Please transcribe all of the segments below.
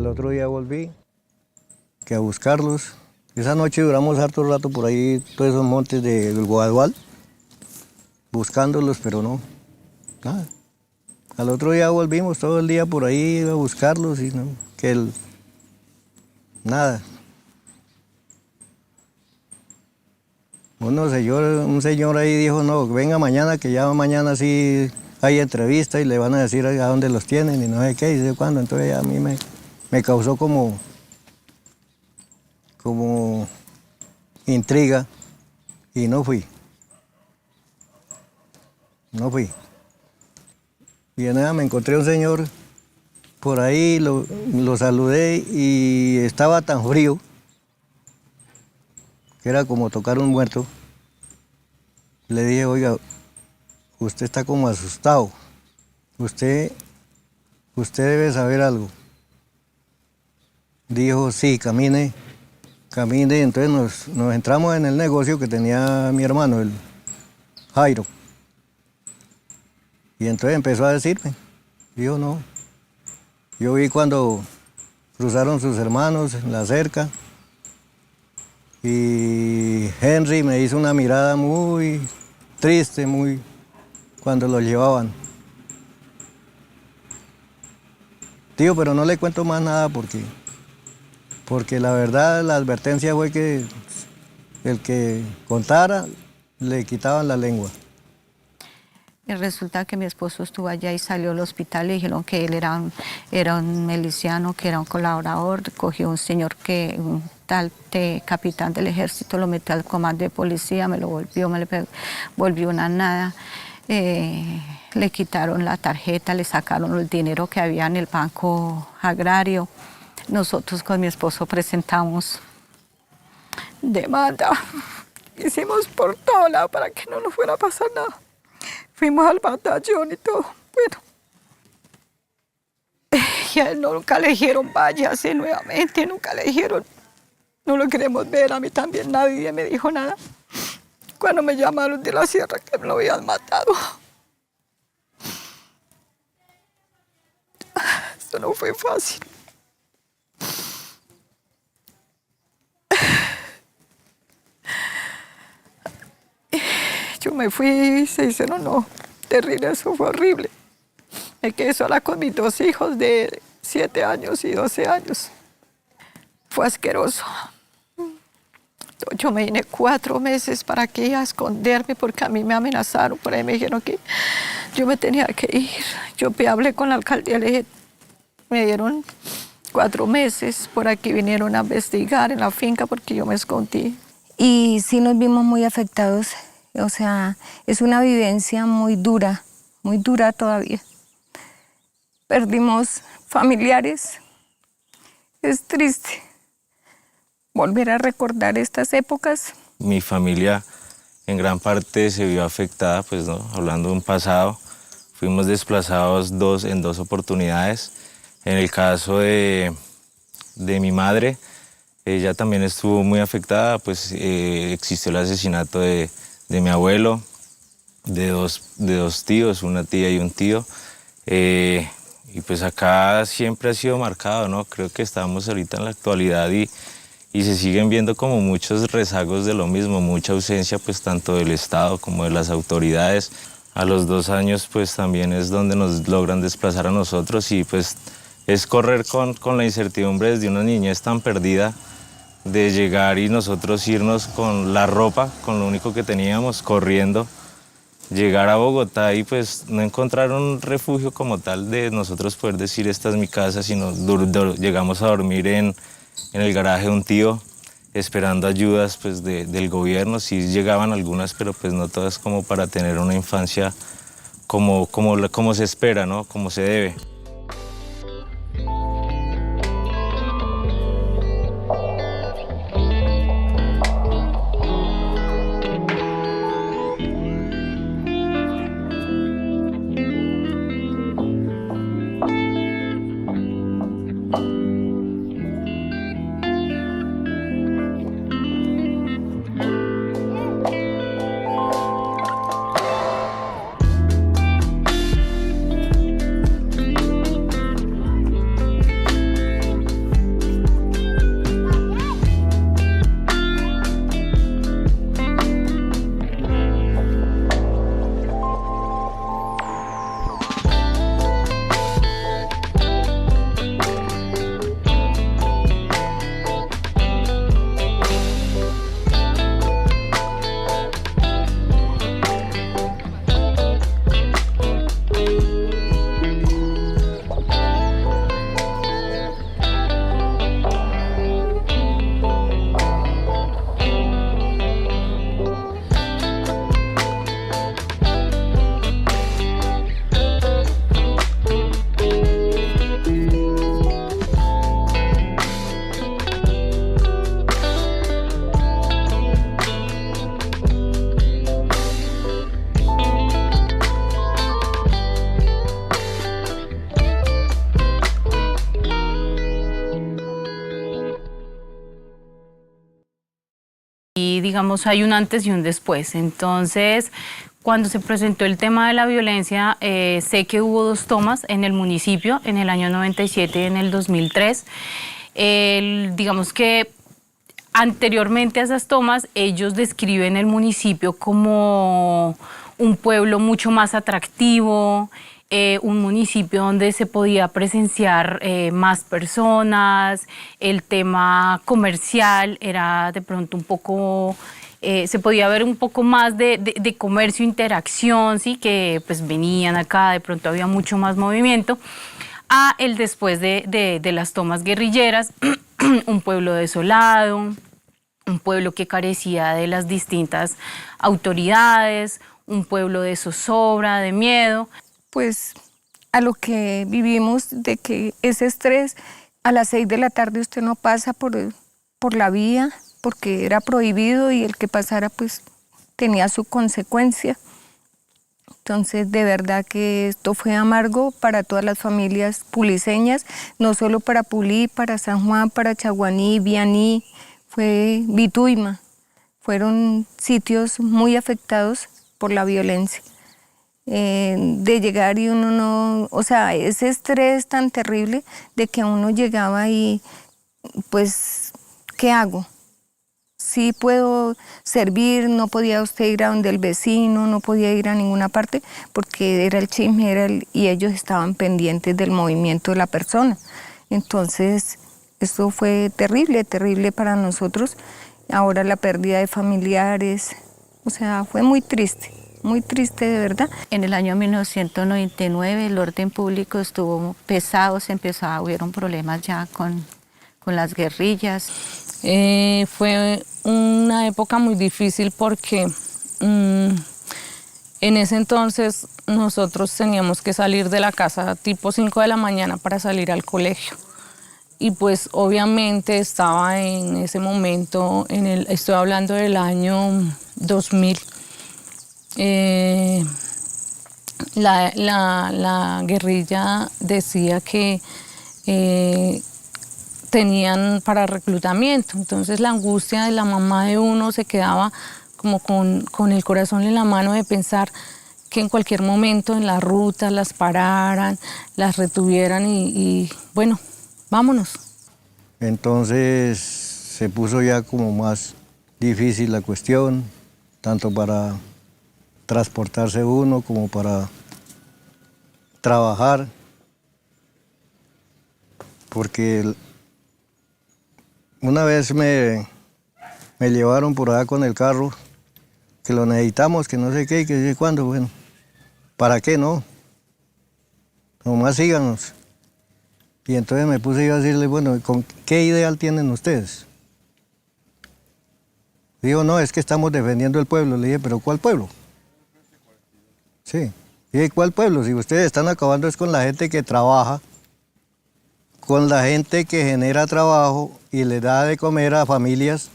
otro día volví, que a buscarlos. Esa noche duramos harto rato por ahí, todos esos montes del Guadual, buscándolos, pero no, nada. Al otro día volvimos todo el día por ahí a buscarlos y no, nada. Un señor ahí dijo, no, venga mañana, que ya mañana sí hay entrevista y le van a decir a dónde los tienen y no sé qué, y sé cuándo. Entonces a mí me causó como intriga y no fui. Y en nada me encontré un señor por ahí, lo saludé y estaba tan frío que era como tocar un muerto. Le dije, oiga, usted está como asustado, usted debe saber algo. Dijo, sí, camine, entonces nos entramos en el negocio que tenía mi hermano, el Jairo. Y entonces empezó a decirme, dijo, no, yo vi cuando cruzaron sus hermanos en la cerca y Henry me hizo una mirada muy triste, cuando lo llevaban. Tío, pero no le cuento más nada porque la verdad la advertencia fue que el que contara le quitaban la lengua. Y resulta que mi esposo estuvo allá y salió al hospital y dijeron que él era un miliciano, que era un colaborador. Cogió un señor un tal capitán del ejército, lo metió al comando de policía, me le volvió una nada. Le quitaron la tarjeta, le sacaron el dinero que había en el banco agrario. Nosotros con mi esposo presentamos demanda. Hicimos por todo lado para que no nos fuera a pasar nada. Fuimos al batallón y todo. Bueno, y a él nunca le dijeron váyase nuevamente, nunca le dijeron no lo queremos ver, a mí también nadie me dijo nada. Cuando me llamaron de la sierra que me lo habían matado. Esto no fue fácil. Yo me fui y se hicieron, no, terrible, eso fue horrible. Me quedé sola con mis dos hijos de 7 años y 12 años. Fue asqueroso. Yo me vine 4 meses para aquí a esconderme porque a mí me amenazaron. Por ahí me dijeron que yo me tenía que ir. Yo hablé con la alcaldía, le dije, me dieron 4 meses. Por aquí vinieron a investigar en la finca porque yo me escondí. Y sí nos vimos muy afectados. O sea, es una vivencia muy dura todavía. Perdimos familiares. Es triste volver a recordar estas épocas. Mi familia en gran parte se vio afectada, pues, ¿no? Hablando de un pasado, fuimos desplazados en dos oportunidades. En el caso de mi madre, ella también estuvo muy afectada, pues existió el asesinato de mi abuelo, de dos tíos, una tía y un tío. Y pues acá siempre ha sido marcado, ¿no? Creo que estamos ahorita en la actualidad y se siguen viendo como muchos rezagos de lo mismo, mucha ausencia pues tanto del Estado como de las autoridades. A los 2 años pues también es donde nos logran desplazar a nosotros y pues es correr con la incertidumbre desde una niñez tan perdida de llegar y nosotros irnos con la ropa, con lo único que teníamos, corriendo, llegar a Bogotá y pues no encontrar un refugio como tal de nosotros poder decir esta es mi casa, sino llegamos a dormir en el garaje de un tío esperando ayudas pues del gobierno. Sí llegaban algunas, pero pues no todas como para tener una infancia como se espera, ¿no? Como se debe. ahí, digamos, hay un antes y un después. Entonces, cuando se presentó el tema de la violencia, sé que hubo 2 tomas en el municipio, en el año 97 y en el 2003. Digamos que anteriormente a esas tomas, ellos describen el municipio como un pueblo mucho más atractivo, un municipio donde se podía presenciar más personas, el tema comercial era de pronto un poco, se podía ver un poco más de comercio, interacción, ¿sí? Que pues venían acá, de pronto había mucho más movimiento, a el después de las tomas guerrilleras, un pueblo desolado, un pueblo que carecía de las distintas autoridades, un pueblo de zozobra, de miedo. Pues a lo que vivimos, de que ese estrés, a las 6 de la tarde usted no pasa por la vía porque era prohibido y el que pasara pues tenía su consecuencia. Entonces de verdad que esto fue amargo para todas las familias puliseñas, no solo para Pulí, para San Juan, para Chaguaní, Vianí, fue Vituima. Fueron sitios muy afectados por la violencia. De llegar y uno no, o sea, ese estrés tan terrible de que uno llegaba y pues, ¿qué hago? Sí puedo servir, no podía usted ir a donde el vecino, no podía ir a ninguna parte porque era el chisme, y ellos estaban pendientes del movimiento de la persona. Entonces, esto fue terrible, terrible para nosotros. Ahora la pérdida de familiares, o sea, fue muy triste de verdad. En el año 1999 el orden público estuvo pesado, hubieron problemas ya con las guerrillas. Fue una época muy difícil porque en ese entonces nosotros teníamos que salir de la casa tipo 5 de la mañana para salir al colegio. Y pues obviamente estaba en ese momento, estoy hablando del año 2000, la guerrilla decía que tenían para reclutamiento, entonces la angustia de la mamá de uno se quedaba como con el corazón en la mano de pensar que en cualquier momento en la ruta las pararan, las retuvieran y bueno, vámonos. Entonces se puso ya como más difícil la cuestión, tanto para transportarse uno como para trabajar, porque una vez me llevaron por allá con el carro, que lo necesitamos, que no sé qué, que sé cuándo, bueno, ¿para qué no? Nomás síganos. Y entonces me puse yo a decirle, bueno, ¿con qué ideal tienen ustedes? Digo, no, es que estamos defendiendo el pueblo. Le dije, ¿pero cuál pueblo? Sí. Dije, ¿cuál pueblo? Si ustedes están acabando es con la gente que trabaja, con la gente que genera trabajo y le da de comer a familias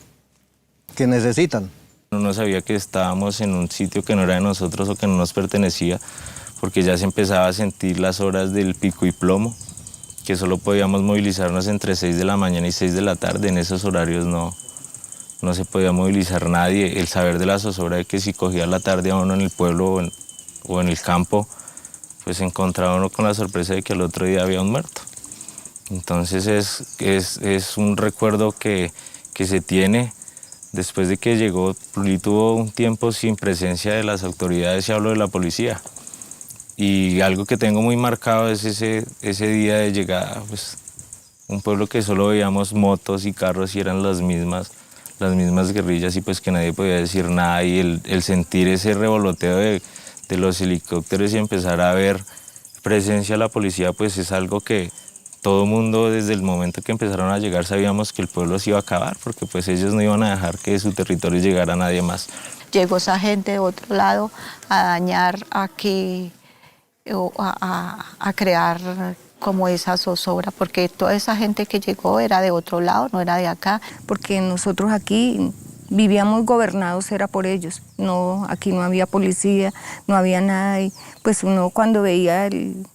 que necesitan. No sabía que estábamos en un sitio que no era de nosotros o que no nos pertenecía, porque ya se empezaba a sentir las horas del pico y plomo, que solo podíamos movilizarnos entre 6 de la mañana y 6 de la tarde. En esos horarios no se podía movilizar nadie. El saber de la zozobra de que si cogía la tarde a uno en el pueblo o en el campo, pues se encontraba uno con la sorpresa de que al otro día había un muerto. Entonces es un recuerdo que se tiene después de que llegó. Pulí tuvo un tiempo sin presencia de las autoridades, y hablo de la policía. Y algo que tengo muy marcado es ese día de llegada, pues, un pueblo que solo veíamos motos y carros y eran las mismas guerrillas, y pues que nadie podía decir nada, y el sentir ese revoloteo de los helicópteros y empezar a ver presencia de la policía, pues es algo que todo mundo desde el momento que empezaron a llegar sabíamos que el pueblo se iba a acabar, porque pues ellos no iban a dejar que de su territorio llegara nadie más. Llegó esa gente de otro lado a dañar, a crear como esa zozobra, porque toda esa gente que llegó era de otro lado, no era de acá. Porque nosotros aquí vivíamos gobernados, era por ellos. No, aquí no había policía, no había nada. Y pues uno cuando veía el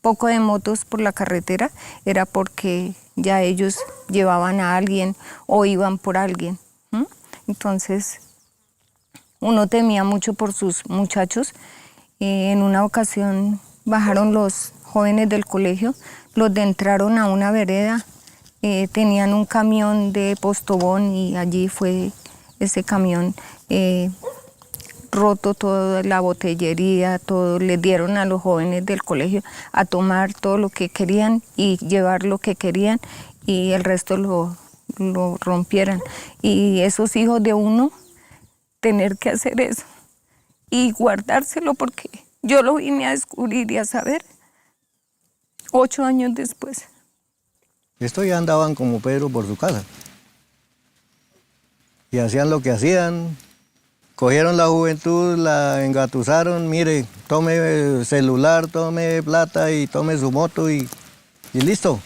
poco de motos por la carretera era porque ya ellos llevaban a alguien o iban por alguien. Entonces, uno temía mucho por sus muchachos. En una ocasión bajaron los jóvenes del colegio, los entraron a una vereda, tenían un camión de Postobón y allí fue ese camión roto, toda la botellería, todo, les dieron a los jóvenes del colegio a tomar todo lo que querían y llevar lo que querían y el resto lo rompieran. Y esos hijos de uno, tener que hacer eso y guardárselo, porque yo lo vine a descubrir y a saber 8 años después. Estos ya andaban como Pedro por su casa. Y hacían lo que hacían. Cogieron la juventud, la engatusaron, mire, tome celular, tome plata y tome su moto y listo.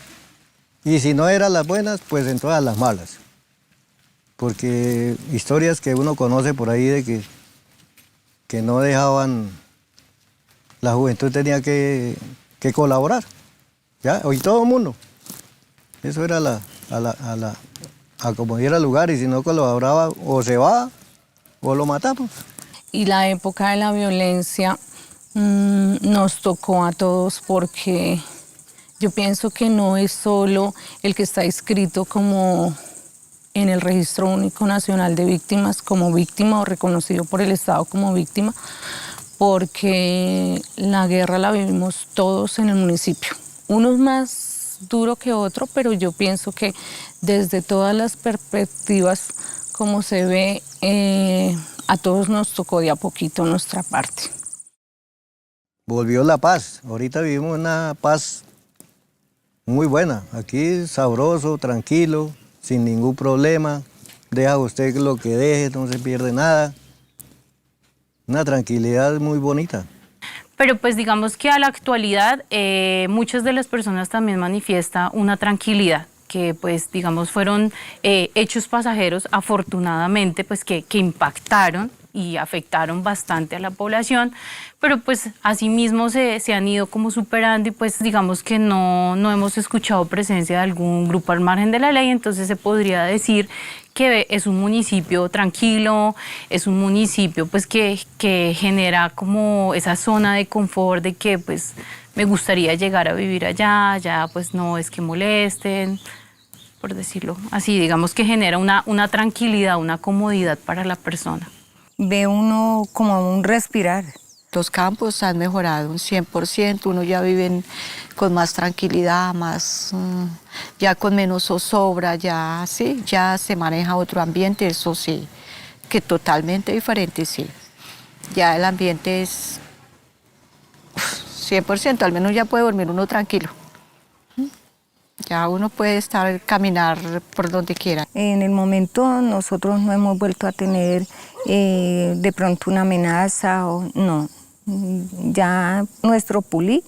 Y si no eran las buenas, pues en todas las malas. Porque historias que uno conoce por ahí de que no dejaban, la juventud tenía que colaborar, ¿ya? Y todo el mundo. Eso era a como diera lugar, y si no colaboraba o se va o lo matamos. Y la época de la violencia nos tocó a todos, porque yo pienso que no es solo el que está inscrito como en el Registro Único Nacional de Víctimas como víctima o reconocido por el Estado como víctima, porque la guerra la vivimos todos en el municipio. Unos más duro que otro, pero yo pienso que desde todas las perspectivas, como se ve, a todos nos tocó de a poquito nuestra parte. Volvió la paz. Ahorita vivimos una paz muy buena. Aquí sabroso, tranquilo, sin ningún problema. Deja usted lo que deje, no se pierde nada. Una tranquilidad muy bonita. Pero pues digamos que a la actualidad muchas de las personas también manifiestan una tranquilidad, que pues digamos fueron hechos pasajeros, afortunadamente, pues que impactaron y afectaron bastante a la población, pero pues asimismo se han ido como superando, y pues digamos que no hemos escuchado presencia de algún grupo al margen de la ley. Entonces se podría decir que es un municipio tranquilo, es un municipio pues que genera como esa zona de confort, de que pues me gustaría llegar a vivir allá pues no es que molesten, por decirlo así. Digamos que genera una tranquilidad, una comodidad para la persona. Ve uno como un respirar. Los campos han mejorado un 100%, uno ya vive con más tranquilidad, ya con menos zozobra, ya se maneja otro ambiente, eso sí, que totalmente diferente, sí. Ya el ambiente es 100%, al menos ya puede dormir uno tranquilo. Ya uno puede caminar por donde quiera. En el momento nosotros no hemos vuelto a tener de pronto una amenaza o no. Ya nuestro Pulí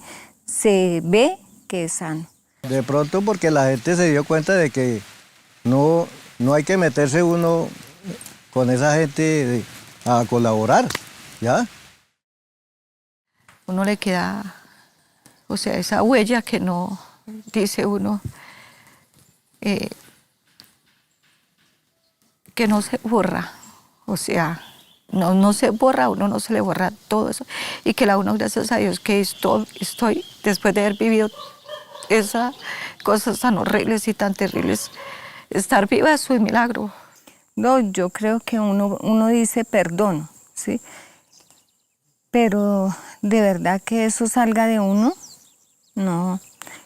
se ve que es sano. De pronto porque la gente se dio cuenta de que no hay que meterse uno con esa gente a colaborar, ¿ya? Uno le queda, o sea, esa huella que no, dice uno, que no se borra, o sea, no se borra, uno no se le borra todo eso, y que la uno, gracias a Dios, que estoy, después de haber vivido esas cosas tan horribles y tan terribles, estar viva es un milagro. No, yo creo que uno dice perdón, ¿sí? Pero de verdad que eso salga de uno, no.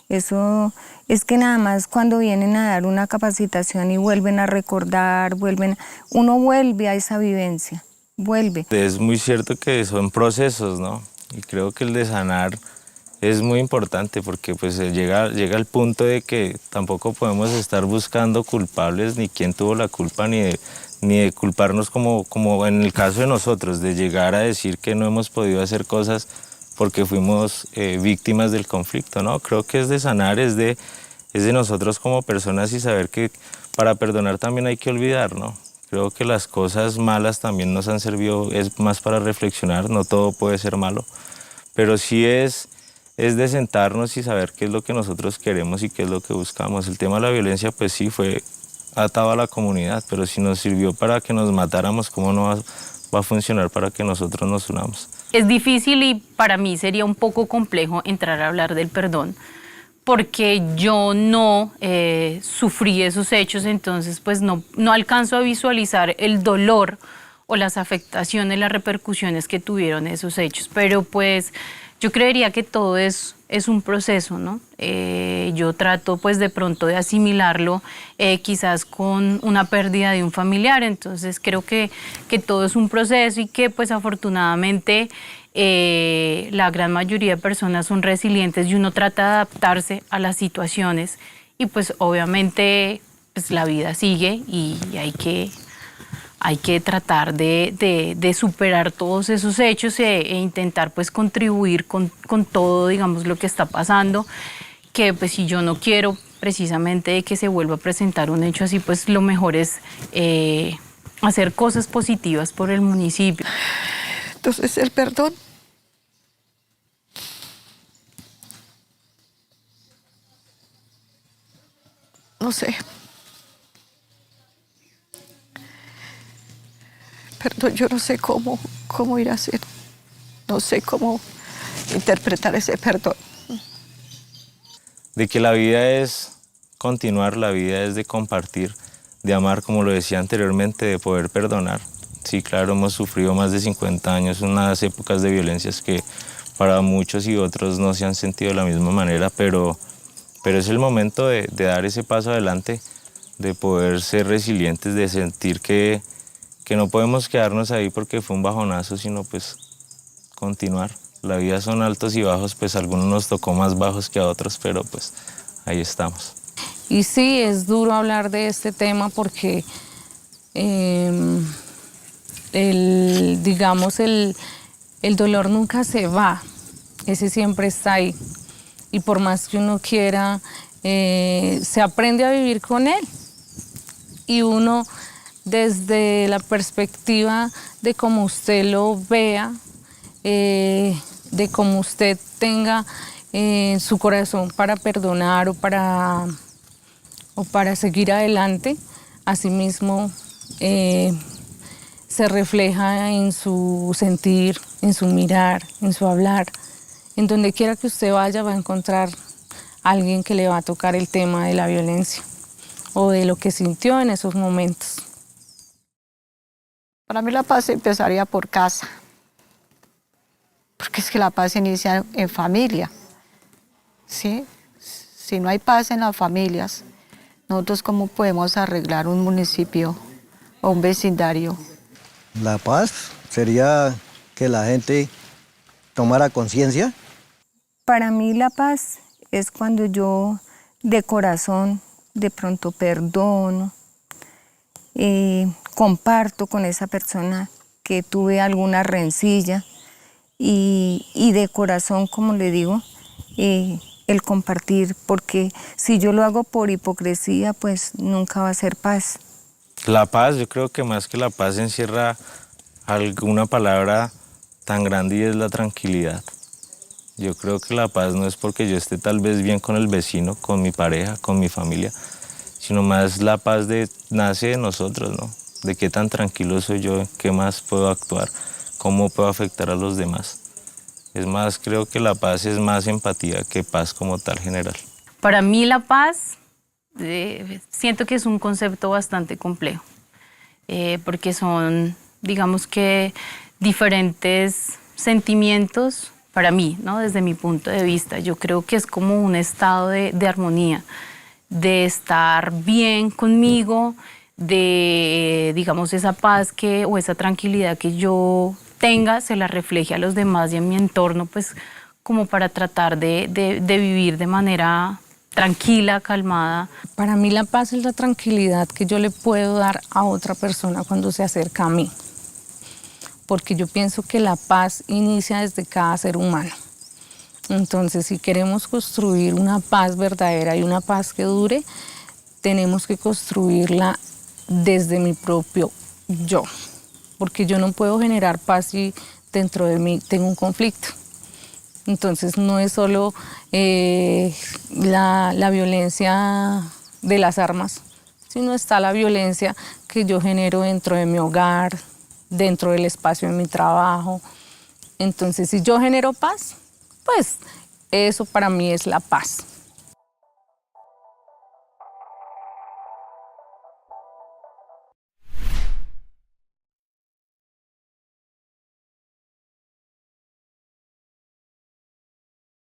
Eso es que nada más cuando vienen a dar una capacitación y vuelven a recordar, uno vuelve a esa vivencia, vuelve. Es muy cierto que son procesos, ¿no? Y creo que el de sanar es muy importante, porque pues llega al punto de que tampoco podemos estar buscando culpables, ni quién tuvo la culpa, ni de culparnos como en el caso de nosotros, de llegar a decir que no hemos podido hacer cosas porque fuimos víctimas del conflicto, ¿no? Creo que es de sanar, es de nosotros como personas, y saber que para perdonar también hay que olvidar, ¿no? Creo que las cosas malas también nos han servido, es más para reflexionar, no todo puede ser malo, pero sí es de sentarnos y saber qué es lo que nosotros queremos y qué es lo que buscamos. El tema de la violencia, pues sí, fue atado a la comunidad, pero si nos sirvió para que nos matáramos, ¿cómo no va a funcionar para que nosotros nos unamos? Es difícil y para mí sería un poco complejo entrar a hablar del perdón, porque yo no sufrí esos hechos, entonces pues no alcanzo a visualizar el dolor o las afectaciones, las repercusiones que tuvieron esos hechos. Pero pues yo creería que todo es un proceso, ¿no? Yo trato pues de pronto de asimilarlo quizás con una pérdida de un familiar, entonces creo que todo es un proceso y que pues afortunadamente la gran mayoría de personas son resilientes y uno trata de adaptarse a las situaciones y pues obviamente pues, la vida sigue y hay que tratar de superar todos esos hechos e intentar pues contribuir con todo, digamos, lo que está pasando, que pues si yo no quiero precisamente que se vuelva a presentar un hecho así, pues lo mejor es hacer cosas positivas por el municipio. Entonces el perdón no sé. Perdón, yo no sé cómo ir a hacer. No sé cómo interpretar ese perdón. De que la vida es continuar, la vida es de compartir, de amar, como lo decía anteriormente, de poder perdonar. Sí, claro, hemos sufrido más de 50 años, unas épocas de violencias que para muchos y otros no se han sentido de la misma manera, pero es el momento de dar ese paso adelante, de poder ser resilientes, de sentir que no podemos quedarnos ahí porque fue un bajonazo, sino pues continuar. La vida son altos y bajos, pues a algunos nos tocó más bajos que a otros, pero pues ahí estamos. Y sí, es duro hablar de este tema porque digamos, el dolor nunca se va, ese siempre está ahí. Y por más que uno quiera, se aprende a vivir con él. Y uno, desde la perspectiva de cómo usted lo vea, de cómo usted tenga su corazón para perdonar o para seguir adelante, asimismo se refleja en su sentir, en su mirar, en su hablar. En donde quiera que usted vaya va a encontrar a alguien que le va a tocar el tema de la violencia o de lo que sintió en esos momentos. Para mí la paz empezaría por casa, porque es que la paz inicia en familia, ¿sí? Si no hay paz en las familias, nosotros ¿cómo podemos arreglar un municipio o un vecindario? La paz sería que la gente tomara conciencia. Para mí la paz es cuando yo de corazón de pronto perdono, comparto con esa persona que tuve alguna rencilla y de corazón, como le digo, el compartir, porque si yo lo hago por hipocresía, pues nunca va a ser paz. La paz, yo creo que más que la paz encierra alguna palabra tan grande y es la tranquilidad. Yo creo que la paz no es porque yo esté tal vez bien con el vecino, con mi pareja, con mi familia, sino más la paz nace de nosotros, ¿no? De qué tan tranquilo soy yo, qué más puedo actuar, cómo puedo afectar a los demás. Es más, creo que la paz es más empatía que paz como tal general. Para mí la paz, siento que es un concepto bastante complejo, porque son, digamos que, diferentes sentimientos para mí, ¿no? Desde mi punto de vista. Yo creo que es como un estado de armonía, de estar bien conmigo, de, digamos, esa paz o esa tranquilidad que yo tenga, se la refleje a los demás y a mi entorno, pues como para tratar de vivir de manera tranquila, calmada. Para mí la paz es la tranquilidad que yo le puedo dar a otra persona cuando se acerca a mí. Porque yo pienso que la paz inicia desde cada ser humano. Entonces, si queremos construir una paz verdadera y una paz que dure, tenemos que construirla desde mi propio yo. Porque yo no puedo generar paz si dentro de mí tengo un conflicto. Entonces, no es solo la violencia de las armas, sino está la violencia que yo genero dentro de mi hogar, dentro del espacio de mi trabajo. Entonces, si yo genero paz, pues eso para mí es la paz.